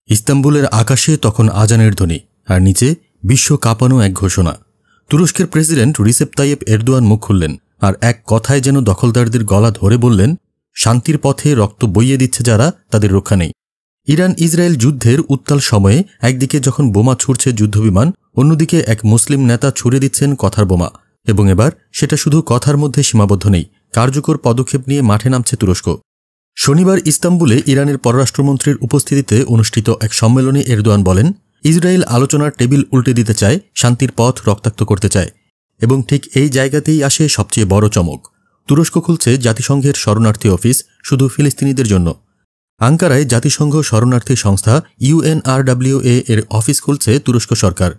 ইস্তাম্বুলের আকাশে তখন আজানের ধ্বনি, আর নিচে বিশ্ব কাঁপানো এক ঘোষণা। তুরস্কের প্রেসিডেন্ট রিসেপ তাইয়েপ এরদোয়ান মুখ খুললেন আর এক কথায় যেন দখলদারদের গলা ধরে বললেন, শান্তির পথে রক্ত বইয়ে দিচ্ছে যারা, তাদের রক্ষা নেই। ইরান ইসরায়েল যুদ্ধের উত্তাল সময়ে একদিকে যখন বোমা ছুড়ছে যুদ্ধবিমান, অন্যদিকে এক মুসলিম নেতা ছুড়ে দিচ্ছেন কথার বোমা। এবং এবার সেটা শুধু কথার মধ্যে সীমাবদ্ধ নেই, কার্যকর পদক্ষেপ নিয়ে মাঠে নামছে তুরস্ক। শনিবার ইস্তাম্বুলে ইরানের পররাষ্ট্রমন্ত্রীর উপস্থিতিতে অনুষ্ঠিত এক সম্মেলনে এরদোয়ান বলেন, ইসরায়েল আলোচনার টেবিল উল্টে দিতে চায়, শান্তির পথ রক্তাক্ত করতে চায়। এবং ঠিক এই জায়গাতেই আসে সবচেয়ে বড় চমক। তুরস্ক খুলছে জাতিসংঘের শরণার্থী অফিস শুধু ফিলিস্তিনিদের জন্য। আঙ্কারায় জাতিসংঘ শরণার্থী সংস্থা UNRWA এর অফিস খুলছে তুরস্ক সরকার।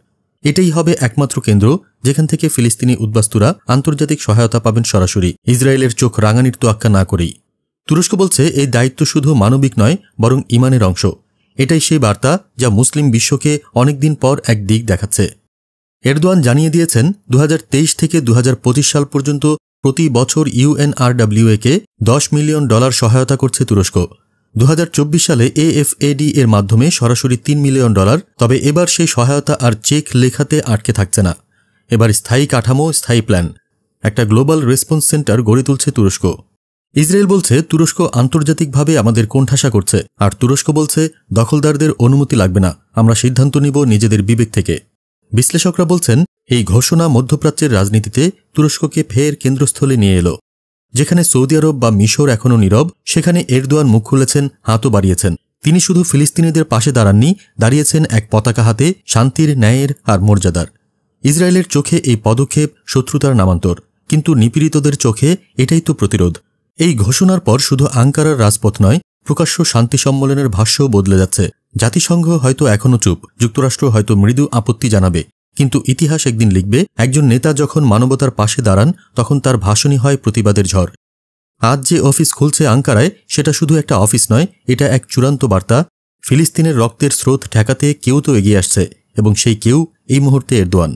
এটাই হবে একমাত্র কেন্দ্র যেখান থেকে ফিলিস্তিনি উদ্বাস্তুরা আন্তর্জাতিক সহায়তা পাবেন সরাসরি, ইসরায়েলের চোখ রাঙানির তোয়াক্কা না করেই। তুরস্ক বলছে এই দায়িত্ব শুধু মানবিক নয়, বরং ইমানের অংশ। এটাই সেই বার্তা যা মুসলিম বিশ্বকে অনেকদিন পর এক দিক দেখাচ্ছে। এরদোয়ান জানিয়ে দিয়েছেন 2023 থেকে 2025 সাল পর্যন্ত প্রতি বছর UNRWA-কে $10 মিলিয়ন সহায়তা করছে তুরস্ক। 2024 সালে AFAD এর মাধ্যমে সরাসরি $3 মিলিয়ন। তবে এবার সেই সহায়তা আর চেক লেখাতে আটকে থাকছে না। এবার স্থায়ী কাঠামো, স্থায়ী প্ল্যান, একটা গ্লোবাল রেসপন্স সেন্টার গড়ে তুলছে তুরস্ক। ইসরায়েল বলছে তুরস্ক আন্তর্জাতিকভাবে আমাদের কোণঠাসা করছে, আর তুরস্ক বলছে দখলদারদের অনুমতি লাগবে না, আমরা সিদ্ধান্ত নিব নিজেদের বিবেক থেকে। বিশ্লেষকরা বলছেন এই ঘোষণা মধ্যপ্রাচ্যের রাজনীতিতে তুরস্ককে ফের কেন্দ্রস্থলে নিয়ে এলো। যেখানে সৌদি আরব বা মিশর এখনও নীরব, সেখানে এরদোয়ান মুখ খুলেছেন, হাতও বাড়িয়েছেন। তিনি শুধু ফিলিস্তিনিদের পাশে দাঁড়াননি, দাঁড়িয়েছেন এক পতাকা হাতে, শান্তির, ন্যায়ের আর মর্যাদার। ইসরায়েলের চোখে এই পদক্ষেপ শত্রুতার নামান্তর, কিন্তু নিপীড়িতদের চোখে এটাই তো প্রতিরোধ। এই ঘোষণার পর শুধু আঙ্কারার রাজপথ নয়, প্রকাশ্য শান্তি সম্মেলনের ভাষ্যও বদলে যাচ্ছে। জাতিসংঘ হয়তো এখনও চুপ, যুক্তরাষ্ট্র হয়তো মৃদু আপত্তি জানাবে, কিন্তু ইতিহাস একদিন লিখবে, একজন নেতা যখন মানবতার পাশে দাঁড়ান তখন তার ভাষণই হয় প্রতিবাদের ঝড়। আজ যে অফিস খুলছে আঙ্কারায়, সেটা শুধু একটা অফিস নয়, এটা এক চূড়ান্ত বার্তা। ফিলিস্তিনের রক্তের স্রোত ঠেকাতে কেউ তো এগিয়ে আসছে, এবং সেই কেউ এই মুহূর্তে এরদোয়ান।